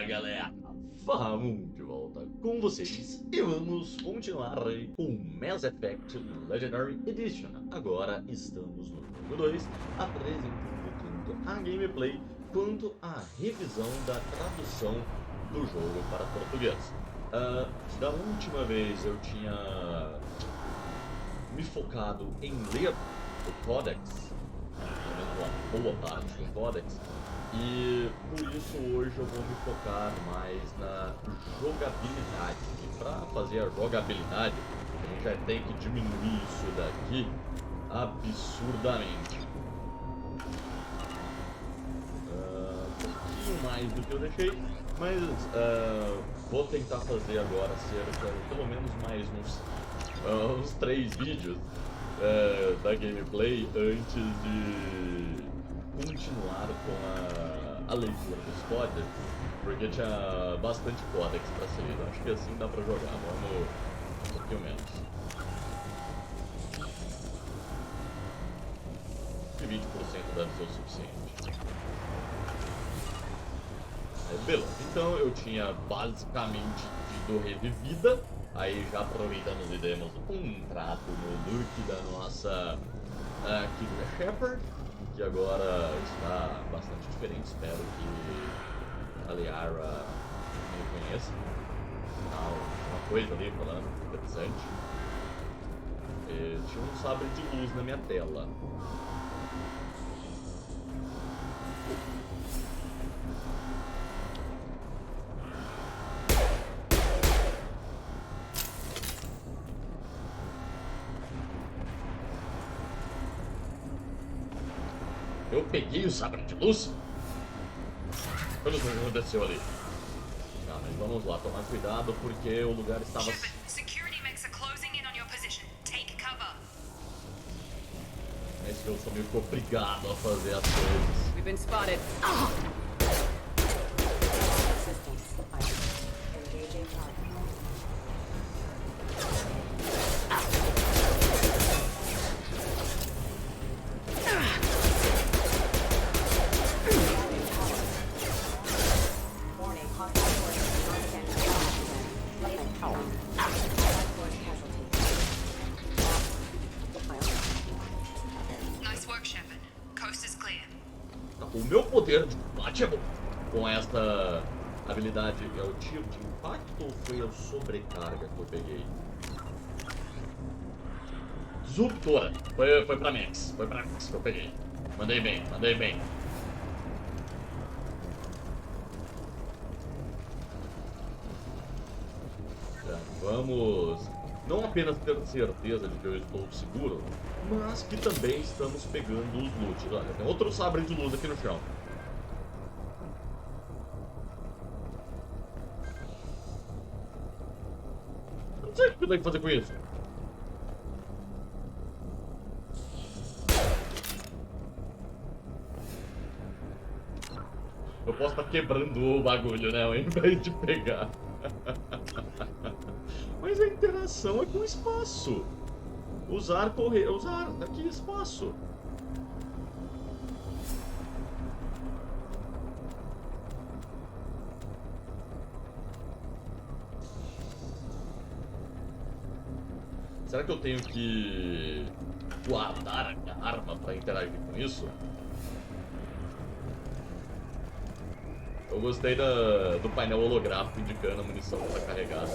Fala galera, vamos de volta com vocês e vamos continuar com Mass Effect Legendary Edition. Agora estamos no jogo 2, apresentando tanto a gameplay quanto a revisão da tradução do jogo para português. Da última vez eu tinha me focado em ler o Codex, pelo menos uma boa parte do Codex. E por isso hoje eu vou me focar mais na jogabilidade. E para fazer a jogabilidade, a gente já tem que diminuir isso daqui absurdamente. Um pouquinho mais do que eu deixei, mas vou tentar fazer agora cerca, pelo menos mais uns 3 vídeos da gameplay antes de continuar com a leitura dos códex, porque tinha bastante códex para ser lido. Acho que assim dá para jogar, vamos um pouquinho menos. E 20% deve ser o suficiente. Beleza, então eu tinha basicamente tido revivida, aí já aproveitamos e demos um trato no look da nossa querida Shepard, que agora está bastante diferente. Espero que a Liara me conheça. Uma coisa ali falando, interessante. Tinha um sabre de luz na minha tela. Eu peguei o sabre de luz? Olha o que aconteceu ali. Tá, mas vamos lá, tomar cuidado porque o lugar estava... É isso que eu sou meio que obrigado a fazer as coisas. We've been spotted. O meu poder de combate é bom. Com esta habilidade, é o tiro de impacto ou foi a sobrecarga que eu peguei? Disruptora. Foi pra Max. Foi pra Max que eu peguei. Mandei bem, mandei bem. Já, vamos não apenas ter certeza de que eu estou seguro, mas que também estamos pegando os loot. Olha, tem outro sabre de luz aqui no chão. Eu não sei o que eu tenho que fazer com isso. Eu posso estar quebrando o bagulho, né, ao invés de pegar. Mas a interação é com espaço. Usar, correr, usar aqui espaço. Será que eu tenho que guardar a arma para interagir com isso? Eu gostei do painel holográfico indicando a munição que está carregada.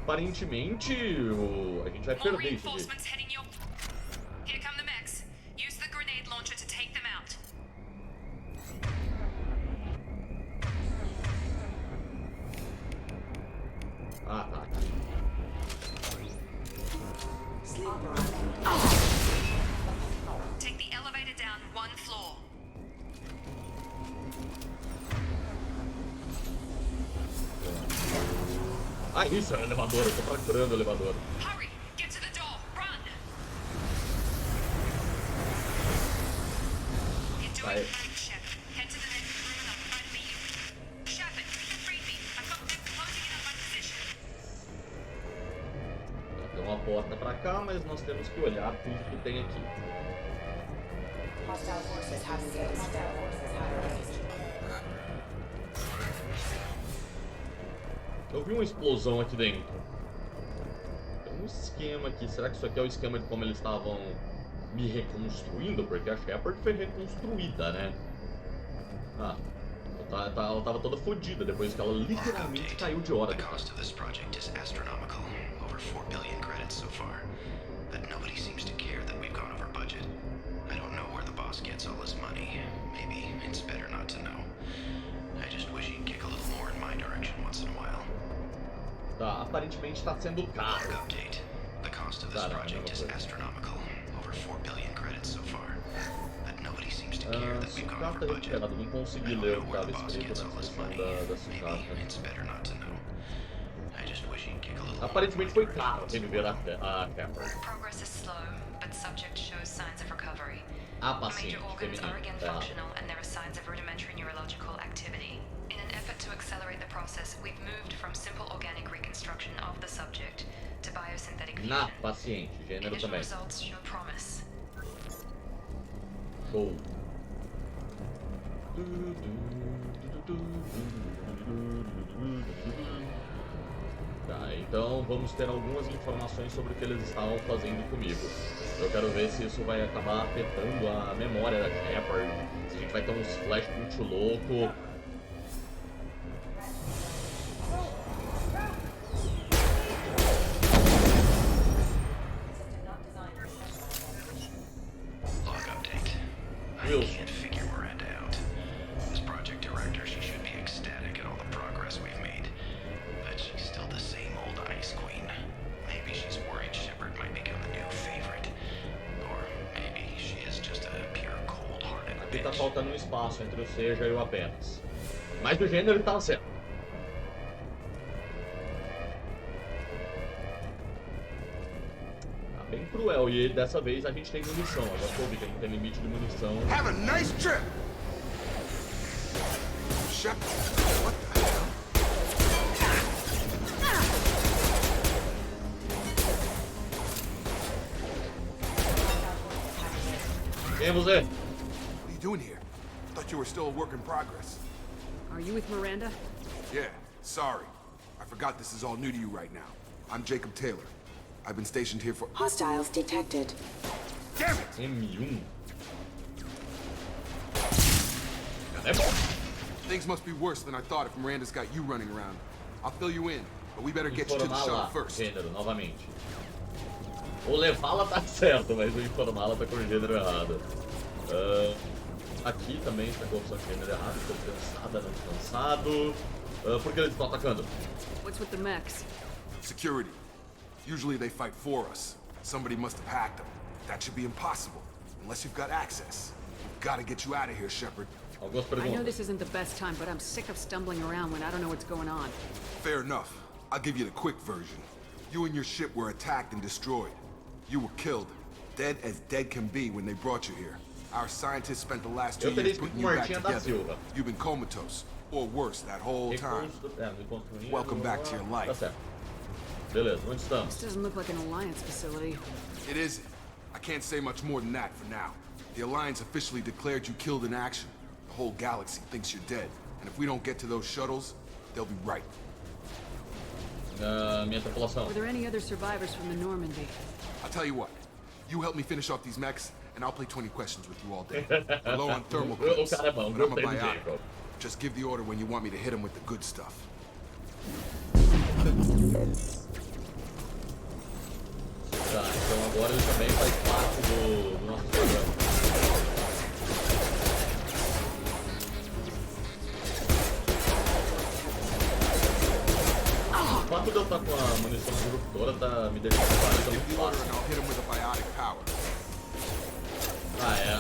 Aparentemente, a gente vai perder isso aqui. Ah, tá. Take the elevator down 1 floor. Ah, isso, é o elevador. Eu tô procurando o elevador. Hurry, get to the door, run. You're doing great, Shep. Head to the next room and I'll try to meet you. Shepard, read me. I've got them closing in on my position. Tem uma porta pra cá, mas nós temos que olhar tudo que tem aqui. Eu vi uma explosão aqui dentro. Tem um esquema aqui. Será que isso aqui é o esquema de como eles estavam me reconstruindo? Porque a Shepard foi reconstruída, né? Ah, ela tava toda fodida depois que ela literalmente caiu de hora. The cost of this project is astronomical. Over 4 billion credits so far. But nobody seems to care that we've gone over budget. I don't know where the boss gets all his money. Maybe it's better not to know. I just wish he'd kick a little more in my direction once in a while. Tá, aparentemente tá sendo caro. Update. The cost of this project is astronomical. Over 4 billion credits so far. But nobody seems to care that we've gone over budget. Eu não consegui ler o que estava escrito na descrição da sucata. It's better not to know. I just wish he'd kick a little. Aparentemente foi caro reviver a Shepard. Progress is slow, but subject shows signs of recovery. A Major paciente organs are again feminina. functional, and there are signs of rudimentary neurological activity. In an effort to accelerate the process, we've moved from simple organic reconstruction of the subject to biosynthetic Na fusion. paciente, gênero Initial também. results show promise. Show. Tá, então vamos ter algumas informações sobre o que eles estavam fazendo comigo. Eu quero ver se isso vai acabar afetando a memória da Shepard, se a gente vai ter uns flash muito louco. Log update. I can't figure Miranda out. As project director, she should be ecstatic at all the progress we've made. But she's still the same old ice queen. Maybe she's worried Shepard might become the new favorite. Or maybe she is just a pure cold-hearted Aqui tá bitch. faltando um espaço entre o seja e o apenas. Mas do gênero ele tava certo. Tá bem cruel, e dessa vez a gente tem munição. Agora que eu vi que a gente tem limite de munição. Have a nice trip! Shep, what the hell? Quem é você? What are you doing here? Thought you were still a work in progress. Are you with Miranda? Yeah, sorry. I forgot this is all new to you right now. I'm Jacob Taylor. I've been stationed here for— Hostiles detected. Damn it! M1. É bom. Things must be worse than I thought if Miranda's got you running around. I'll fill you in, but we better get you to the Informar shuttle lá, first. gênero, novamente. O levá-la tá certo, mas o informá-la tá com o gênero errado. Aqui também está com a opção de gênero errado. Estou cansada, não cansado. Por que eles estão atacando? What's with the mechs? Security. Usually they fight for us. Somebody must have hacked them. That should be impossible, unless you've got access. We've got to get you out of here, Shepard. Algumas I know perguntas. this isn't the best time, but I'm sick of stumbling around when I don't know what's going on. Fair enough. I'll give you the quick version. You and your ship were attacked and destroyed. You were killed, dead as dead can be when they brought you here. Our scientists spent the last 2 Eu teria years escrito putting you back Martinha da together. Silva. You've been comatose, or worse, that whole time. Me construindo. Welcome back to your life. Tá certo. Beleza, onde estamos? This doesn't look like an Alliance facility. It isn't. I can't say much more than that for now. The Alliance officially declared you killed in action. The whole galaxy thinks you're dead. And if we don't get to those shuttles, they'll be right. Minha tripulação. Were there any other survivors from the Normandy? I'll tell you what. You help me finish off these mechs, and I'll play 20 questions with you all day. We're low on thermal O clips, cara é bom, but I'm a gostei do biotic. Jacob. Just give the order when you want me to hit him with the good stuff. Tá, então agora ele também faz parte do nosso programa. O fato de eu estar com a munição disruptora tá me deixando parado Give muito the order, fácil. and I'll hit him with a biotic power.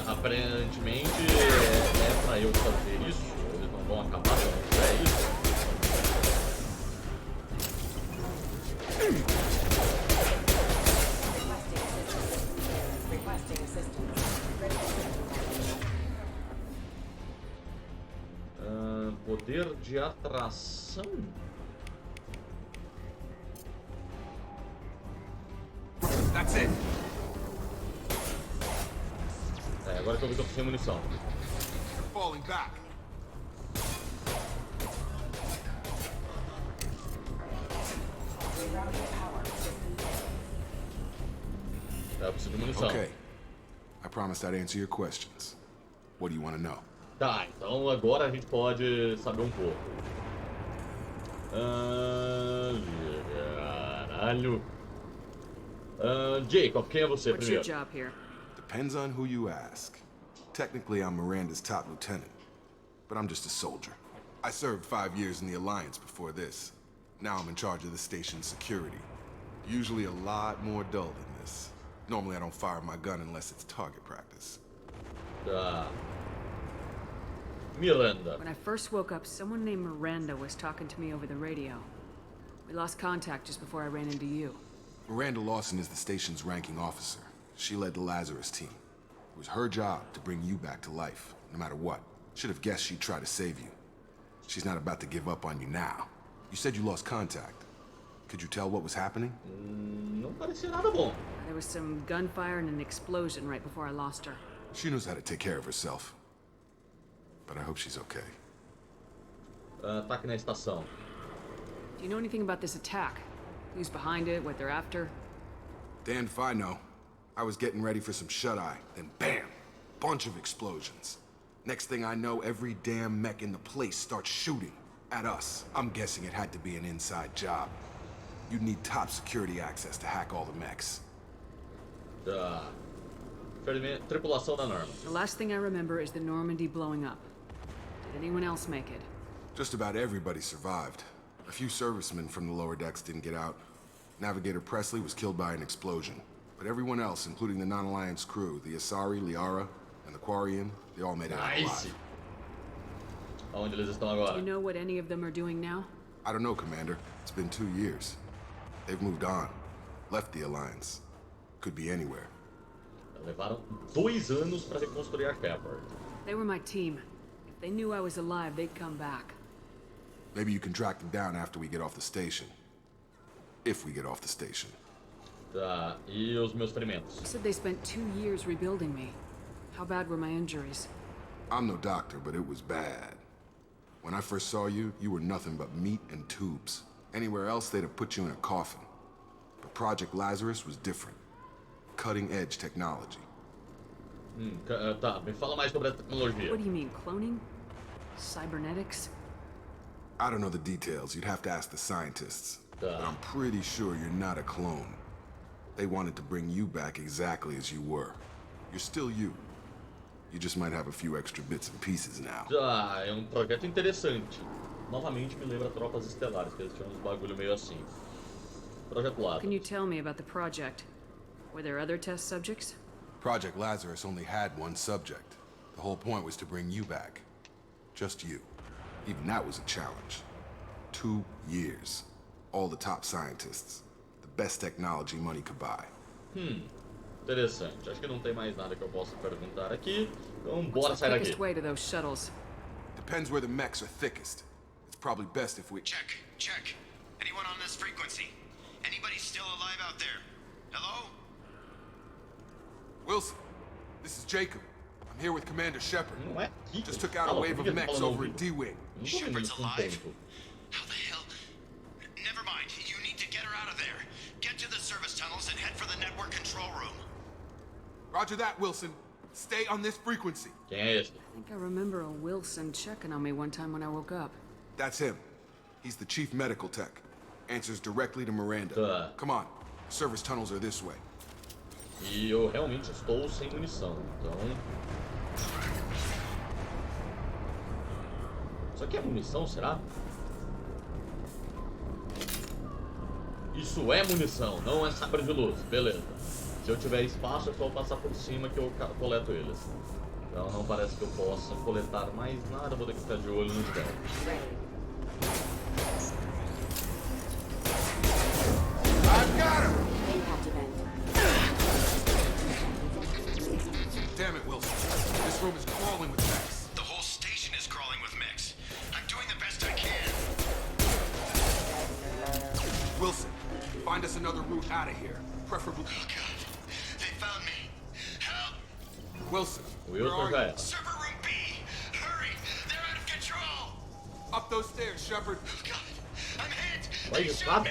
Aparentemente é pra eu fazer isso. Eles não vão acabar se eu não fizer isso. Requesting assistance. Poder de atração? That's it. É, agora que eu vi que eu tô sem munição. You're falling back. É, eu preciso de munição. Okay. I promised I'd answer your questions. What do you want to know? Tá, então agora a gente pode saber um pouco. Caralho. Jacob, quem é você What's your primeiro? job here? Depends on who you ask. Technically, I'm Miranda's top lieutenant, but I'm just a soldier. I served 5 years in the Alliance before this. Now I'm in charge of the station's security. Usually a lot more dull than this. Normally I don't fire my gun unless it's target practice. Tá. Miranda. When I first woke up, someone named Miranda was talking to me over the radio. We lost contact just before I ran into you. Miranda Lawson is the station's ranking officer. She led the Lazarus team. It was her job to bring you back to life, no matter what. Should have guessed she'd try to save you. She's not about to give up on you now. You said you lost contact. Could you tell what was happening? Não parecia nada bom. There was some gunfire and an explosion right before I lost her. She knows how to take care of herself. But I hope she's okay. Ataque na estação. Do you know anything about this attack? Who's behind it, what they're after? Damned if I know. I was getting ready for some shut-eye, then bam! Bunch of explosions. Next thing I know, every damn mech in the place starts shooting at us. I'm guessing it had to be an inside job. You'd need top security access to hack all the mechs. Tá. Tripulação da Norma. The last thing I remember is the Normandy blowing up. Did anyone else make it? Just about everybody survived. A few servicemen from the lower decks didn't get out. Navigator Presley was killed by an explosion. But everyone else, including the non-Alliance crew, the Asari, Liara, and the Quarian, they all made it out Nice. alive. Aonde eles estão Do agora? you know what any of them are doing now? I don't know, Commander. It's been 2 years. They've moved on. Left the Alliance. Could be anywhere. Levaram 2 anos pra reconstruir a Shepard. They were my team. If they knew I was alive, they'd come back. Maybe you can track them down after we get off the station. If we get off the station. Tá. E os meus ferimentos? You said they spent 2 years rebuilding me. How bad were my injuries? I'm no doctor, but it was bad. When I first saw you, you were nothing but meat and tubes. Anywhere else, they'd have put you in a coffin. But Project Lazarus was different. Cutting-edge technology. Tá, me fala mais sobre a tecnologia. What do you mean, cloning? Cybernetics? I don't know the details. You'd have to ask the scientists. But I'm pretty sure you're not a clone. They wanted to bring you back exactly as you were. You're still you. You just might have a few extra bits and pieces now. Tá, é um projeto interessante. Novamente me lembra Tropas Estelares, que eles tinham uns bagulho meio assim. Projeto Lazarus. Can you tell me about the project? Were there other test subjects? Project Lazarus only had one subject. The whole point was to bring you back. Just you. Even that was a challenge. 2 years. All the top scientists. The best technology money could buy. Interessante. Acho que não tem mais nada que eu possa perguntar aqui. Então bora What's the sair daqui. quickest way to those shuttles? Depends where the mechs are thickest. It's probably best if we... Check, check. Anyone on this frequency? Anybody still alive out there? Hello? Wilson, this is Jacob. I'm here with Commander Shepard. Não é aqui. Just took out a wave of mechs over at D-Wing. Não tô vendo Shepard's isso com alive? tempo. How the hell? Never mind. You need to get her out of there. Get to the service tunnels and head for the network control room. Roger that, Wilson. Stay on this frequency. Quem é esse? I think I remember a Wilson checking on me one time when I woke up. That's him. He's the chief medical tech. Answers directly to Miranda. Tá. Come on. Service tunnels are this way. E eu realmente estou sem munição, então... Isso aqui é munição, será? Isso é munição, não é sabre de luz. Beleza. Se eu tiver espaço, é só eu passar por cima que eu coleto eles. Então não parece que eu possa coletar mais nada. Vou ter que ficar de olho no chão. I've got him! Impact event. Damn it, Wilson. This room is crawling with mechs. The whole station is crawling with mechs. I'm doing the best I can. Wilson, find us another route Out of here. Preferably... Oh god. They found me. Help! Wilson, where Wilson are já you? era. Server room B! Hurry! They're out of control! Up those stairs, Shepard. Oh god! I'm hit! Vai They de shoot escada? me!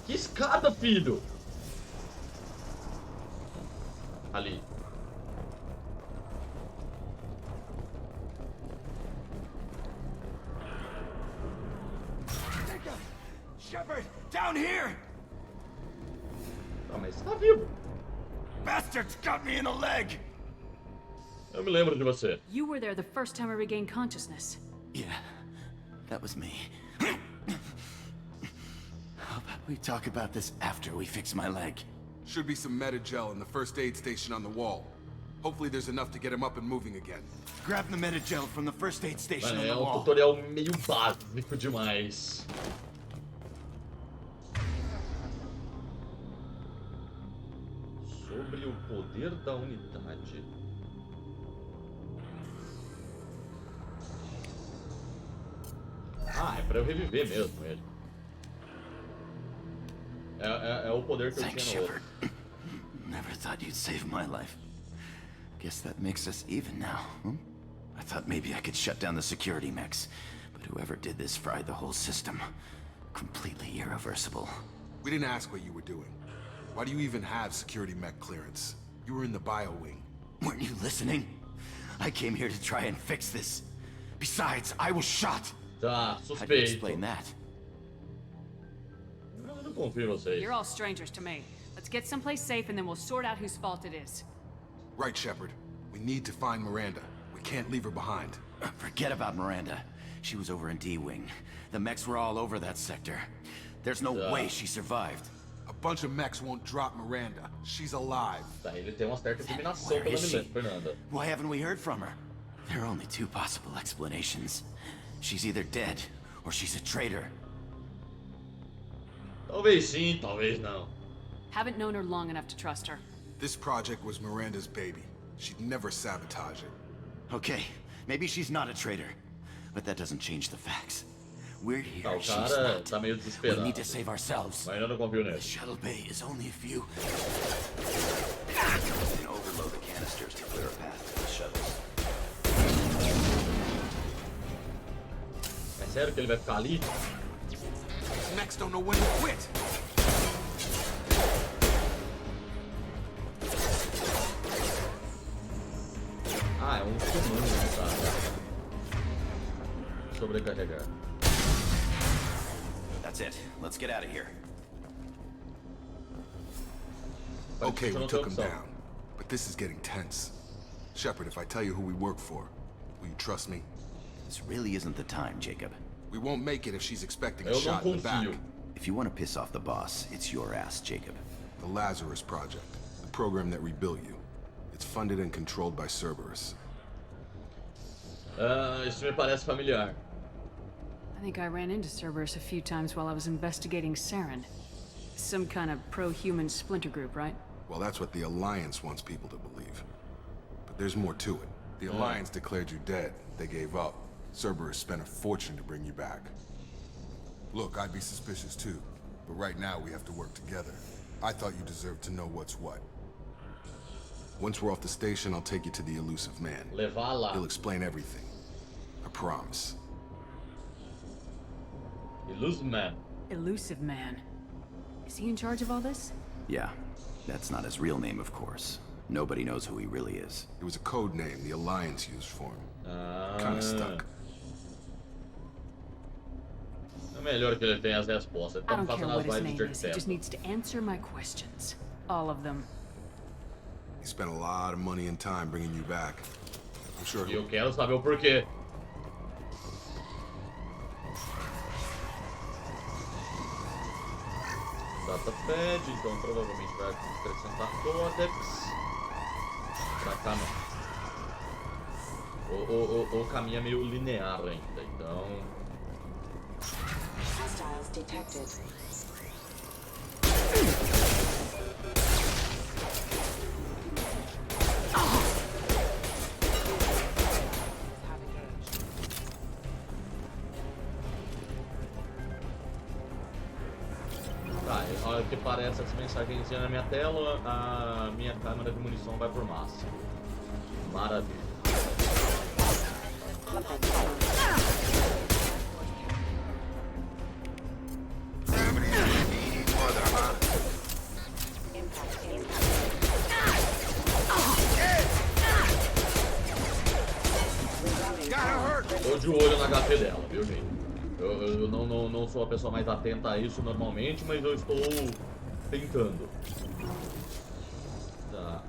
Que escada, filho? Ali. Shepard, down here! Ah, mas você tá vivo. Bastards got me in the leg! Eu me lembro de você. You were there the first time I regained consciousness. Yeah, that was me. How about we talk about this after we fix my leg? Should be some meta-gel in the first aid station on the wall. Hopefully there's enough to get him up and moving again. Grab the meta-gel from the first aid station Mano, on é the um wall. tutorial meio básico demais. Sobre o poder da unidade. Ah, é pra eu reviver mesmo ele. É o poder que eu Thanks, tinha no outro. Shepard. Never thought you'd save my life. Guess that makes us even now, hmm? I thought maybe I could shut down the security mechs, but whoever did this fried the whole system. Completely irreversible. We didn't ask what you were doing. Why do you even have security mech clearance? You were in the bio wing. Weren't you listening? I came here to try and fix this. Besides, I was shot. Tá, How do you suspeito. explain that? Eu não confio em vocês. You're all strangers to me. Let's get someplace safe and then we'll sort out whose fault it is. Right, Shepard. We need to find Miranda. We can't leave her behind. Forget about Miranda. She was over in D-Wing. The mechs were all over that sector. There's no way she survived. A bunch of mechs won't drop Miranda. She's alive. Tá, ele tem uma certa determinação, Where pelo is she? Fernanda. Why haven't we heard from her? There are only two possible explanations. She's either dead, or she's a traitor. Talvez sim, talvez não. Haven't known her long enough to trust her. This project was Miranda's baby. She'd never sabotage it. Okay, maybe she's not a traitor. But that doesn't change the facts. We're here, Tá, o she's cara not. tá meio We desesperado. need to save ourselves. Mas ainda não confio The nele. shuttle bay is only a few... We can overload the canisters to clear a path to the shuttles. É sério que ele vai ficar ali? These mechs don't know when to quit. Ah, é um comando, tá? Sobrecarregar. That's it. Let's get out of here. Okay, Você we não tem took him opção. down. But this is getting tense. Shepard, if I tell you who we work for, will you trust me? This really isn't the time, Jacob. We won't make it if she's expecting a Eu não shot in the back. confio. If you want to piss off the boss, it's your ass, Jacob. The Lazarus Project, the program that rebuilt you. It's funded and controlled by Cerberus. Ah, isso me parece familiar. I think I ran into Cerberus a few times while I was investigating Saren. Some kind of pro-human splinter group, right? Well, that's what the Alliance wants people to believe. But there's more to it. The Alliance declared you dead. They gave up. Cerberus spent a fortune to bring you back. Look, I'd be suspicious too. But right now we have to work together. I thought you deserved to know what's what. Once we're off the station, I'll take you to the elusive man. Levar lá. He'll explain everything. I promise. Elusive Man. Elusive Man. Is he in charge of all this? Yeah, that's not his real name, of course. Nobody knows who he really is. It was a code name the Alliance used for him. Ah, Kinda stuck. É melhor que ele tenha as respostas. I Estamos don't care fazendo what as his vibes name de is. He just tempo. needs to answer my questions. All of them. He spent a lot of money and time bringing you back. I'm sure E he'll... eu quero saber o porquê. Datapad, então provavelmente vai acrescentar códex. Pra cá não. O caminho é meio linear ainda, então. Hostiles detected. Tá, que aparece essa mensagenzinha na minha tela, a minha câmera de munição vai por máximo. Maravilha. Tô de olho na HP dela, viu, gente? Eu não sou a pessoa mais atenta a isso normalmente, mas eu estou tentando. Tá.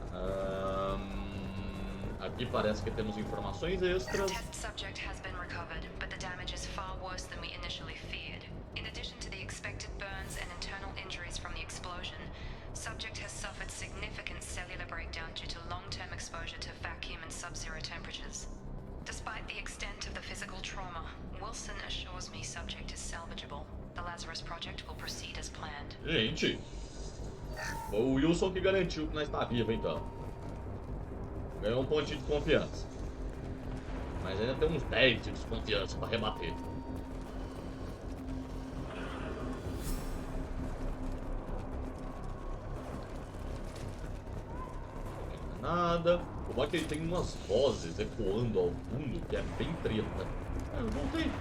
Aqui parece que temos informações extras. Test subject has been recovered, but the damage is far worse than we initially feared. In addition to the expected burns and internal injuries from the explosion, subject has suffered significant cellular breakdown due to long-term exposure to vacuum and sub-zero temperatures. Despite the extent of the physical trauma, Wilson assures me subject is salvageable. The Lazarus project will proceed as planned. Gente, o Wilson que garantiu que nós está vivo, então. Ganhou um pontinho de confiança. Mas ainda tem uns 10 de desconfiança para rebater. Nada. O bom é que ele tem umas vozes ecoando ao fundo que é bem treta. Eu voltei.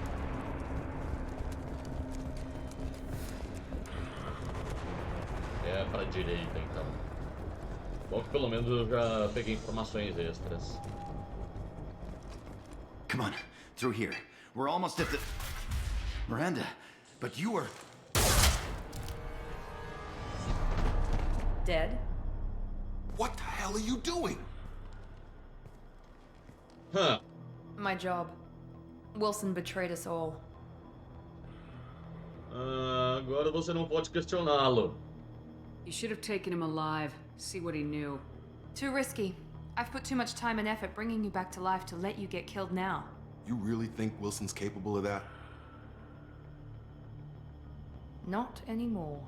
É pra direita então. Bom que pelo menos eu já peguei informações extras. Come on, through here. We're almost at the... Miranda, but you were... Dead? What the hell are you doing? Huh. My job. Wilson betrayed us all. Agora você não pode questioná-lo. You should have taken him alive, see what he knew. Too risky. I've put too much time and effort bringing you back to life to let you get killed now. You really think Wilson's capable of that? Not anymore.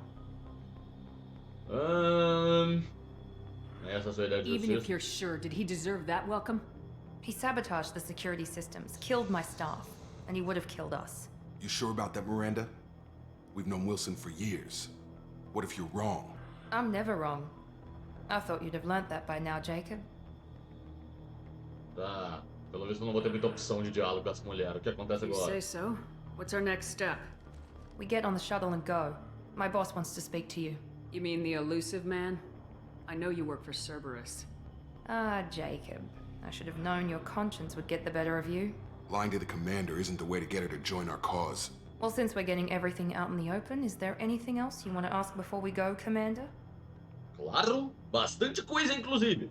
Essa sua ideia de Even if justiça. you're sure, did he deserve that welcome? He sabotaged the security systems, killed my staff, and he would have killed us. You sure about that, Miranda? We've known Wilson for years. What if you're wrong? I'm never wrong. I thought you'd have learnt that by now, Jacob. Tá. Pelo visto eu não vou ter muita opção de diálogo com essa mulher. O que acontece You agora? say so. What's our next step? We get on the shuttle and go. My boss wants to speak to you. You mean the elusive man? I know you work for Cerberus. Ah, Jacob. I should have known your conscience would get the better of you. Lying to the commander isn't the way to get her to join our cause. Well, since we're getting everything out in the open, is there anything else you want to ask before we go, Commander? Claro, bastante coisa inclusive.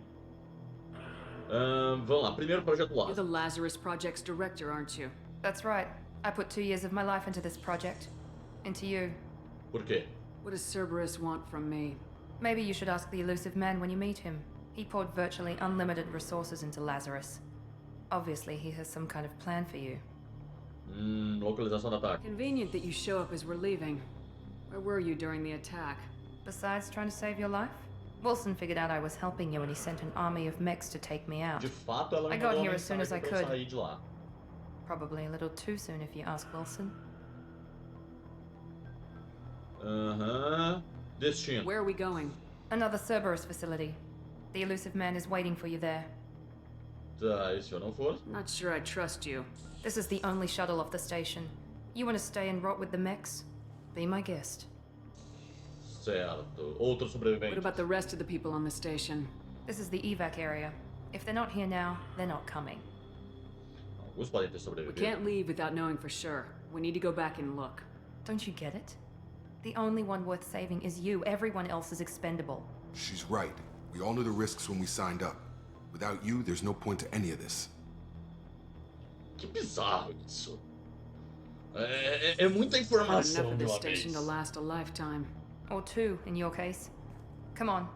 Vamos lá, primeiro projeto You're the Lazarus. Lazarus Project's director, aren't you? That's right. I put 2 years of my life into this project. Into you. Por quê? What does Cerberus want from me? Maybe you should ask the elusive man when you meet him. He poured virtually unlimited resources into Lazarus. Obviously, he has some kind of plan for you. Localização do ataque. Convenient that you show up as we're leaving. Where were you during the attack? Besides trying to save your life, Wilson figured out I was helping you and he sent an army of mechs to take me out. De fato, ela me I got mandou uma here as soon as I mensagem pra eu could. sair de lá. Probably a little too soon if you ask Wilson. Destino. Where are we going? Another Cerberus facility. The elusive man is waiting for you there. Tá, e se eu não for? Not sure I trust you. This is the only shuttle off the station. You want to stay and rot with the mechs? Be my guest. Certo. Outro What sobrevivente. about the rest of the people on the station? This is the evac area. If they're not here now, they're not coming. Alguns podem ter We sobrevivido. can't leave without knowing for sure. We need to go back and look. Don't you get it? The only one worth saving is you. Everyone else is expendable. She's right. We all knew the risks when we signed up. Without you, there's no point to any of this. Que bizarro isso. É muita Not informação enough of de this uma station vez. to last a lifetime. Or 2, in your case. Come on.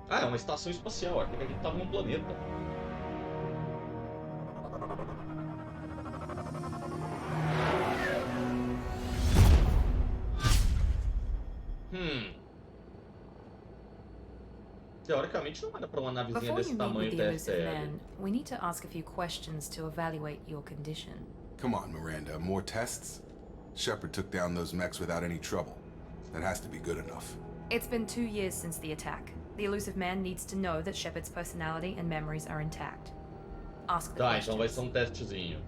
Ah, é uma estação espacial. Achei que a gente tava num planeta. Teoricamente não era pra uma navezinha Before desse you meet tamanho with the elusive TSL. man, we need to ask a few questions to evaluate your condition. Come on, Miranda. More tests? Shepard took down those mechs without any trouble. That has to be good enough. It's been 2 years since the attack. The elusive man needs to know that Shepard's personality and memories are intact. Ask the Tá, então vai questions. ser um testezinho.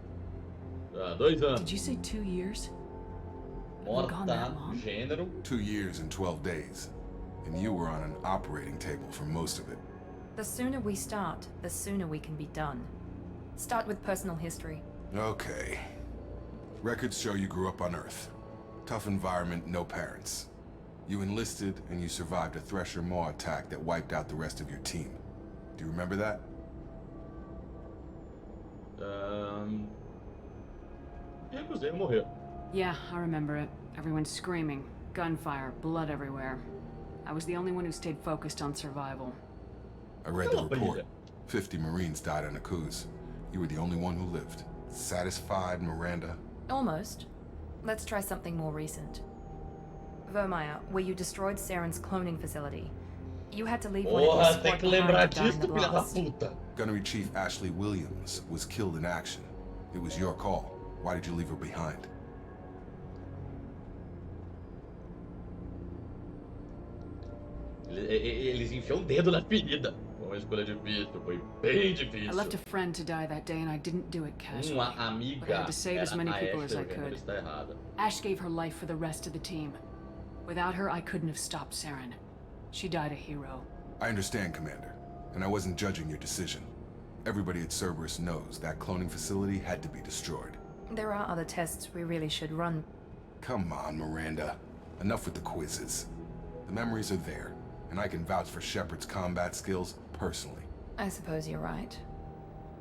2 anos. Did you say 2 years? Morta, gone that long? gênero. 2 years and 12 days. And you were on an operating table for most of it. The sooner we start, the sooner we can be done. Start with personal history. Okay. Records show you grew up on Earth. Tough environment, no parents. You enlisted and you survived a Thresher Maw attack that wiped out the rest of your team. Do you remember that? Recusei a morrer. Yeah, I remember it. Everyone screaming, gunfire, blood everywhere. I was the only one who stayed focused on survival. I read the report. 50 Marines died on Akuz. You were the only one who lived. Satisfied, Miranda? Almost. Let's try something more recent. Vermeer, where you destroyed Saren's cloning facility. You had to leave one of your Porra, squad tem que lembrar behind to die in disso, the filha da blast. puta. Gunnery Chief Ashley Williams was killed in action. It was your call. Why did you leave her behind? Eles enfiam o dedo na ferida. Foi uma escolha difícil, foi bem difícil. I left a friend to die that day and I didn't do it casually. Uma amiga But I had to save as many era a people as I Ashley, could. está errada. Ash gave her life for the rest of the team. Without her, I couldn't have stopped Saren. She died a hero. I understand, Commander. And I wasn't judging your decision. Everybody at Cerberus knows that cloning facility had to be destroyed. There are other tests we really should run. Come on, Miranda. Enough with the quizzes. The memories are there, and I can vouch for Shepard's combat skills personally. I suppose you're right.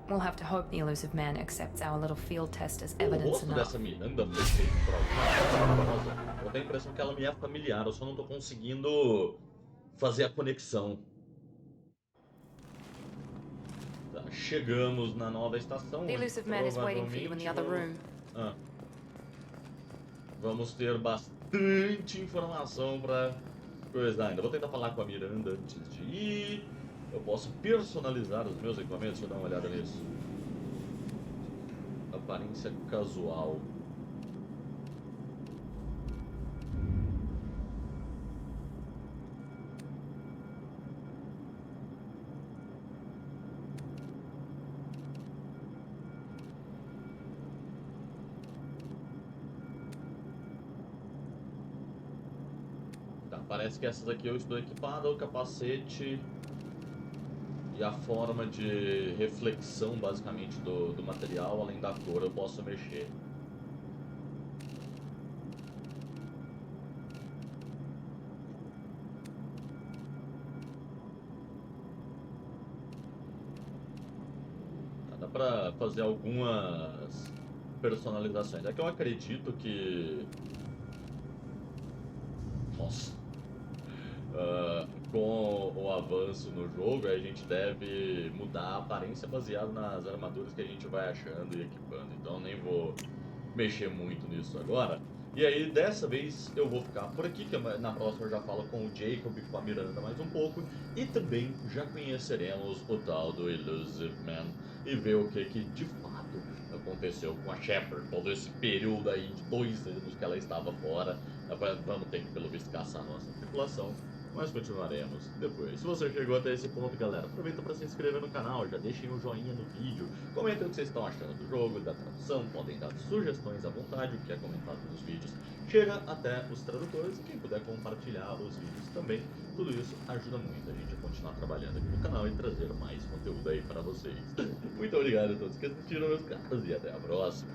We'll have to hope the elusive man accepts our little field test as O evidence rosto enough. dessa Miranda me fez por alguma razão. Eu tenho a impressão que ela me é familiar, eu só não tô conseguindo fazer a conexão. Tá, chegamos na nova estação. The elusive man is waiting for you in the other room. Ah. Vamos ter bastante informação pra coisa. Ainda vou tentar falar com a Miranda antes de ir. Eu posso personalizar os meus equipamentos, deixa eu dar uma olhada nisso. Aparência casual. Tá, parece que essas aqui eu estou equipado, o capacete e a forma de reflexão basicamente do material, além da cor, eu posso mexer. Tá, dá pra fazer algumas personalizações. É que eu acredito que... Nossa. Com o avanço no jogo, a gente deve mudar a aparência baseado nas armaduras que a gente vai achando e equipando. Então nem vou mexer muito nisso agora. E aí, dessa vez, eu vou ficar por aqui, que na próxima eu já falo com o Jacob e com a Miranda mais um pouco. E também já conheceremos o tal do Elusive Man e ver o que de fato aconteceu com a Shepard. Todo esse período aí de 2 anos que ela estava fora. Vamos ter que, pelo visto, caçar a nossa tripulação. Mas continuaremos depois. Se você chegou até esse ponto, galera, aproveita para se inscrever no canal, já deixem um joinha no vídeo, comentem o que vocês estão achando do jogo, da tradução, podem dar sugestões à vontade, o que é comentado nos vídeos. Chega até os tradutores e quem puder compartilhar os vídeos também. Tudo isso ajuda muito a gente a continuar trabalhando aqui no canal e trazer mais conteúdo aí para vocês. Muito obrigado a todos que assistiram, meus caros, e até a próxima.